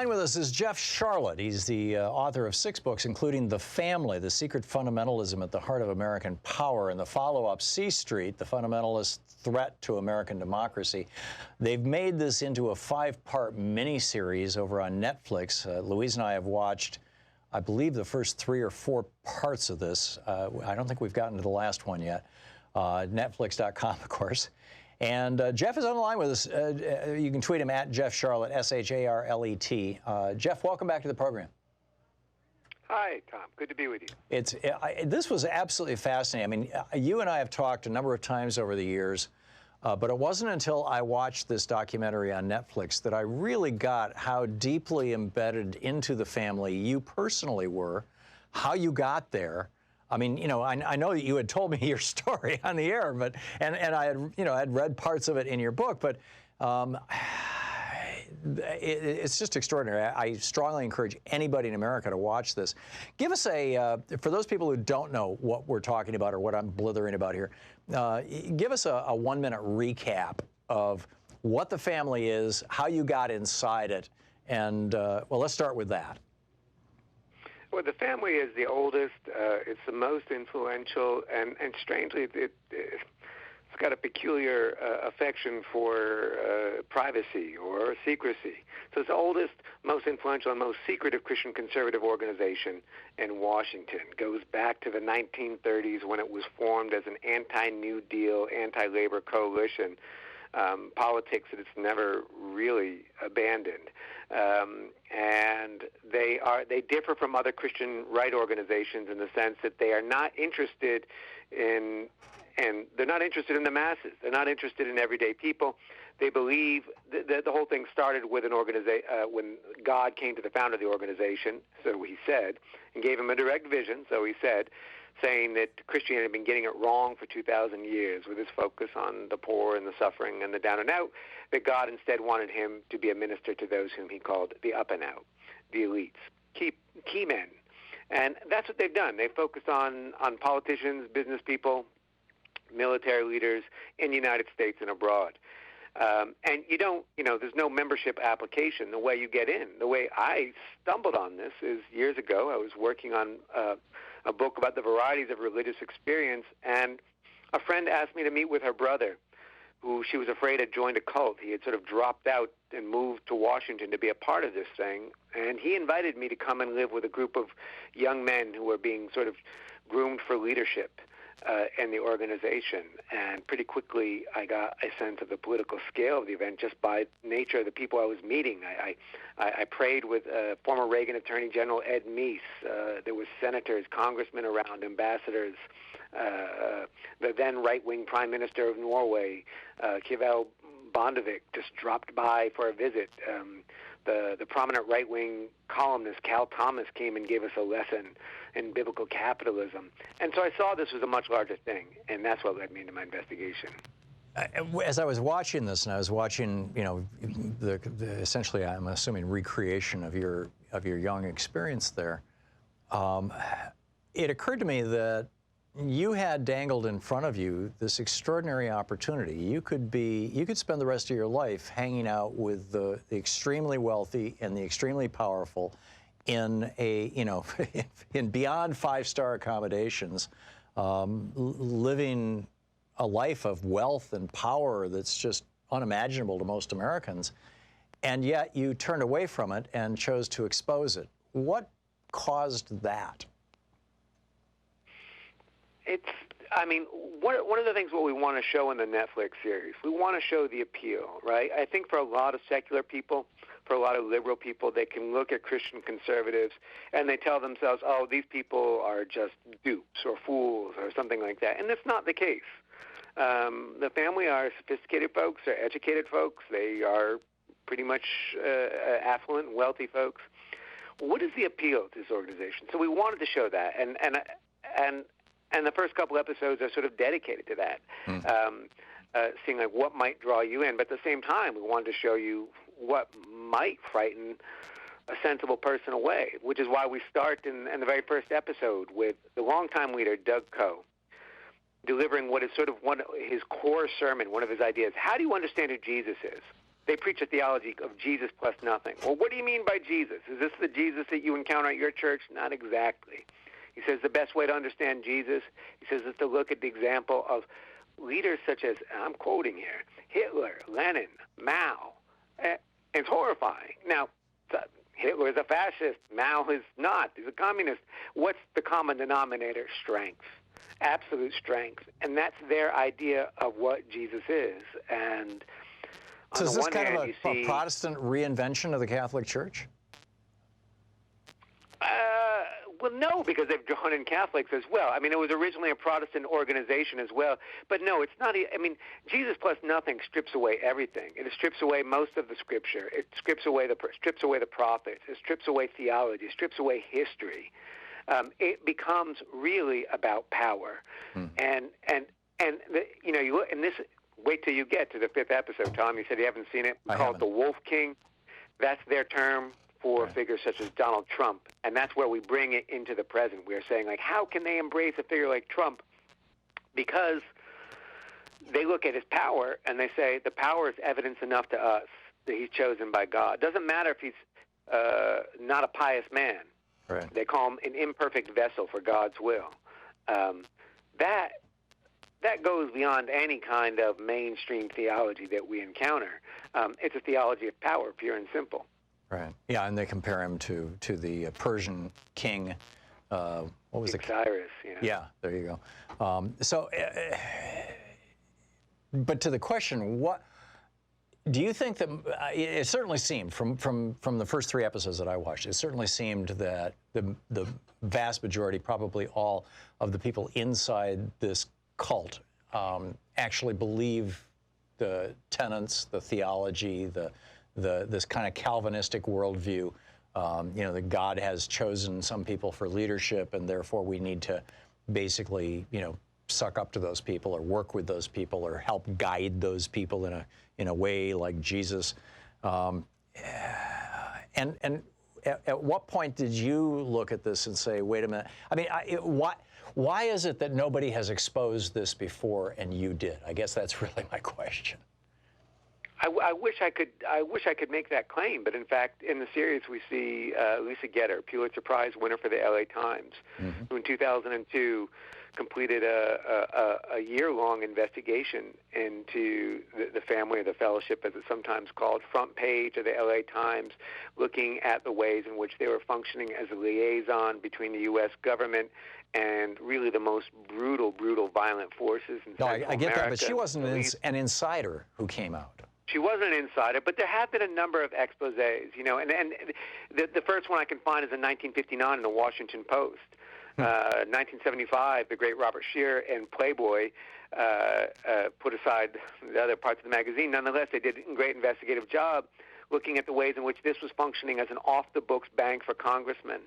With us is Jeff Sharlet. He's the author of 6 books, including The Family, The Secret Fundamentalism at the Heart of American Power, and the follow-up, C Street, The Fundamentalist Threat to American Democracy. They've made this into a 5-part miniseries over on Netflix. Louise and I have watched, I believe, the first 3 or 4 parts of this. I don't think we've gotten to the last one yet. Netflix.com, of course. And Jeff is on the line with us. You can tweet him at Jeff Sharlet, S-H-A-R-L-E-T. Jeff, welcome back to the program. Hi, Tom. Good to be with you. This was absolutely fascinating. I mean, you and I have talked a number of times over the years, but it wasn't until I watched this documentary on Netflix that I really got how deeply embedded into the family you personally were, how you got there. I mean, you know, I know that you had told me your story on the air, but and I had, you know, I'd read parts of it in your book, but it's just extraordinary. I strongly encourage anybody in America to watch this. Give us for those people who don't know what we're talking about or what I'm blithering about here, give us a 1-minute recap of what the family is, how you got inside it, and well, let's start with that. Well, the family is the oldest. It's the most influential, and strangely, it's got a peculiar affection for privacy or secrecy. So it's the oldest, most influential, and most secretive Christian conservative organization in Washington. It goes back to the 1930s when it was formed as an anti-New Deal, anti-labor coalition. Politics that it's never really abandoned. And they differ from other Christian right organizations in the sense that they are not interested in, and they're not interested in the masses. They're not interested in everyday people. They believe that the whole thing started with an organization when God came to the founder of the organization, so he said, and gave him a direct vision, so he said, saying that Christianity had been getting it wrong for 2,000 years with his focus on the poor and the suffering and the down and out, that God instead wanted him to be a minister to those whom he called the up and out, the elites, key men. And that's what they've done. They've focused on politicians, business people, military leaders in the United States and abroad. And there's no membership application, the way you get in. The way I stumbled on this is years ago, I was working on a book about the varieties of religious experience, and a friend asked me to meet with her brother, who she was afraid had joined a cult. He had sort of dropped out and moved to Washington to be a part of this thing, and he invited me to come and live with a group of young men who were being sort of groomed for leadership in the organization. And pretty quickly I got a sense of the political scale of the event just by nature of the people I was meeting. I prayed with former Reagan Attorney General Ed Meese. There was senators, congressmen around, ambassadors, the then right-wing Prime Minister of Norway, Kjell Bondevik, just dropped by for a visit. The prominent right-wing columnist Cal Thomas came and gave us a lesson in biblical capitalism. And so I saw this was a much larger thing, and that's what led me into my investigation. As I was watching this, and I was watching, you know, the essentially, I'm assuming, recreation of your young experience there, it occurred to me that you had dangled in front of you this extraordinary opportunity. You could spend the rest of your life hanging out with the extremely wealthy and the extremely powerful in in beyond 5-star accommodations, living a life of wealth and power that's just unimaginable to most Americans, and yet you turned away from it and chose to expose it. What caused that? One of the things what we want to show in the Netflix series, we want to show the appeal, right? I think for a lot of secular people, for a lot of liberal people, they can look at Christian conservatives and they tell themselves, oh, these people are just dupes or fools or something like that. And that's not the case. The family are sophisticated folks, they're educated folks, they are pretty much affluent, wealthy folks. What is the appeal to this organization? So we wanted to show that, and the first couple episodes are sort of dedicated to that, seeing like what might draw you in. But at the same time, we wanted to show you what might frighten a sensible person away, which is why we start in the very first episode with the longtime leader, Doug Coe, delivering what is sort of his core sermon, one of his ideas. How do you understand who Jesus is? they preach a theology of Jesus plus nothing. Well, what do you mean by Jesus? Is this the Jesus that you encounter at your church? Not exactly. He says the best way to understand Jesus, he says, is to look at the example of leaders such as, I'm quoting here, Hitler, Lenin, Mao. It's horrifying. Now, Hitler is a fascist. Mao is not. He's a communist. What's the common denominator? Strength. Absolute strength. And that's their idea of what Jesus is. And so is this kind of a Protestant reinvention of the Catholic Church? Well, no, because they've drawn in Catholics as well. I mean, it was originally a Protestant organization as well. But no, it's not. I mean, Jesus plus nothing strips away everything. It strips away most of the Scripture. It strips away the prophets. It strips away theology. It strips away history. It becomes really about power. And you look, and this. Wait till you get to the 5th episode, Tom. You said you haven't seen it. We call it the Wolf King. That's their term for figures such as Donald Trump, and that's where we bring it into the present. We are saying, like, how can they embrace a figure like Trump? Because they look at his power, and they say the power is evidence enough to us that he's chosen by God. Doesn't matter if he's not a pious man. Right. They call him an imperfect vessel for God's will. That goes beyond any kind of mainstream theology that we encounter. It's a theology of power, pure and simple. Right. Yeah, and they compare him to the Persian king. What was King Cyrus? Yeah, there you go. But to the question, what do you think that it certainly seemed from the first 3 episodes that I watched? It certainly seemed that the vast majority, probably all of the people inside this cult, actually believe the tenets, the theology, this kind of Calvinistic worldview, that God has chosen some people for leadership, and therefore we need to basically, suck up to those people or work with those people or help guide those people in a way like Jesus. And at what point did you look at this and say, wait a minute? I mean, why is it that nobody has exposed this before and you did? I guess that's really my question. I wish I could make that claim, but in fact, in the series we see Lisa Getter, Pulitzer Prize winner for the LA Times, who in 2002 completed a year-long investigation into the family of the fellowship, as it's sometimes called, front page of the LA Times, looking at the ways in which they were functioning as a liaison between the U.S. government and really the most brutal, violent forces in Central America. I get that, but she wasn't an insider who came out. She wasn't an insider, but there have been a number of exposés, and the first one I can find is in 1959 in the Washington Post. 1975, the great Robert Scheer and Playboy put aside the other parts of the magazine. Nonetheless, they did a great investigative job looking at the ways in which this was functioning as an off-the-books bank for congressmen,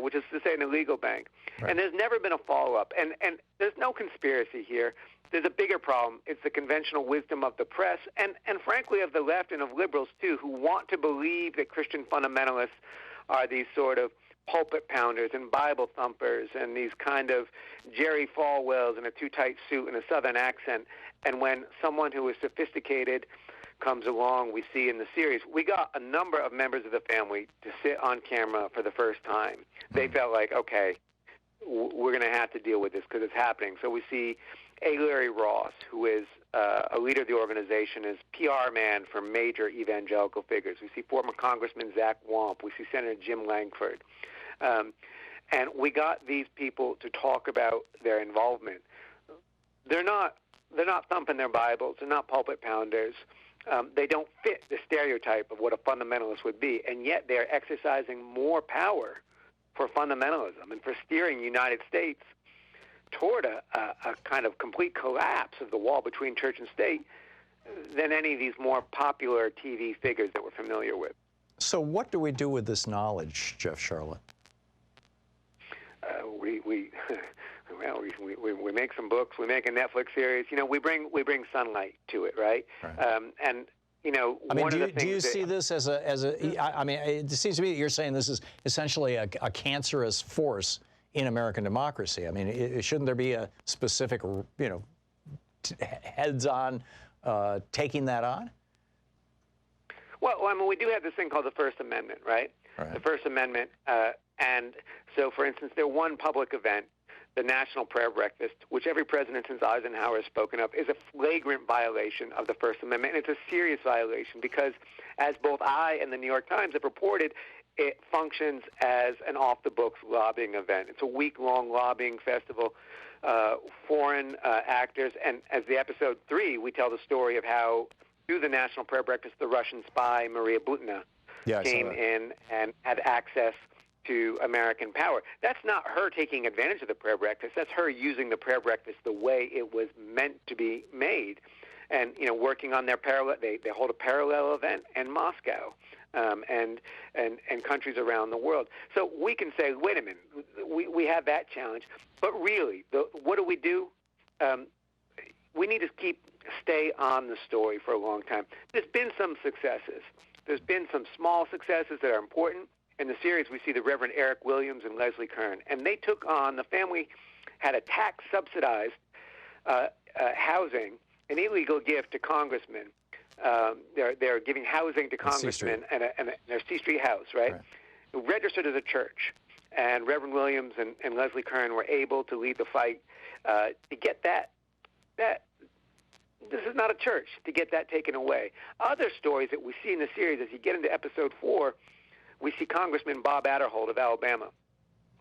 which is to say an illegal bank. Right. And there's never been a follow-up. And there's no conspiracy here. There's a bigger problem. It's the conventional wisdom of the press and frankly, of the left and of liberals, too, who want to believe that Christian fundamentalists are these sort of pulpit pounders and Bible thumpers and these kind of Jerry Falwells in a too-tight suit and a Southern accent. And when someone who is sophisticated comes along, we see in the series, we got a number of members of the family to sit on camera for the first time. They felt like, okay, we're going to have to deal with this because it's happening. So we see A. Larry Ross, who is a leader of the organization, is PR man for major evangelical figures. We see former Congressman Zach Wamp. We see Senator Jim Langford. And we got these people to talk about their involvement. They're not thumping their Bibles. They're not pulpit pounders. They don't fit the stereotype of what a fundamentalist would be, and yet they're exercising more power for fundamentalism and for steering the United States toward a kind of complete collapse of the wall between church and state than any of these more popular TV figures that we're familiar with. So what do we do with this knowledge, Jeff Sharlet? We make some books. We make a Netflix series. We bring sunlight to it, right? And do you see this as a? I mean, it seems to me that you're saying this is essentially a cancerous force in American democracy. I mean, shouldn't there be a specific, heads-on taking that on? Well, I mean, we do have this thing called the First Amendment, right? Right. The First Amendment, and so, for instance, their one public event, the National Prayer Breakfast, which every president since Eisenhower has spoken of, is a flagrant violation of the First Amendment, and it's a serious violation because, as both I and the New York Times have reported, it functions as an off-the-books lobbying event. It's a week-long lobbying festival. Foreign actors, and as the episode 3, we tell the story of how, through the National Prayer Breakfast, the Russian spy Maria Butina came in and had access to American power. That's not her taking advantage of the prayer breakfast. That's her using the prayer breakfast the way it was meant to be made, and working on their parallel. They hold a parallel event in Moscow, and countries around the world. So we can say, wait a minute, we have that challenge, but really, what do? We need to stay on the story for a long time. There's been some successes. There's been some small successes that are important. In the series, we see the Reverend Eric Williams and Leslie Kern, and they took on, the family had a tax-subsidized housing, an illegal gift to congressmen. They're giving housing to congressmen and their C Street house, right? Registered as a church. And Reverend Williams and Leslie Kern were able to lead the fight to get that. This is not a church, to get that taken away. Other stories that we see in the series, as you get into episode 4, we see Congressman Bob Adderholt of Alabama,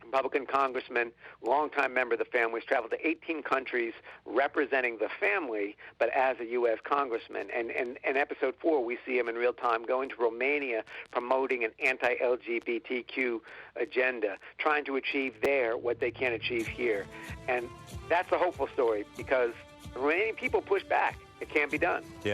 Republican congressman, longtime member of the family, has traveled to 18 countries representing the family, but as a U.S. congressman. And in episode 4, we see him in real time going to Romania, promoting an anti-LGBTQ agenda, trying to achieve there what they can't achieve here. And that's a hopeful story because Romanian people push back. It can't be done. Yeah.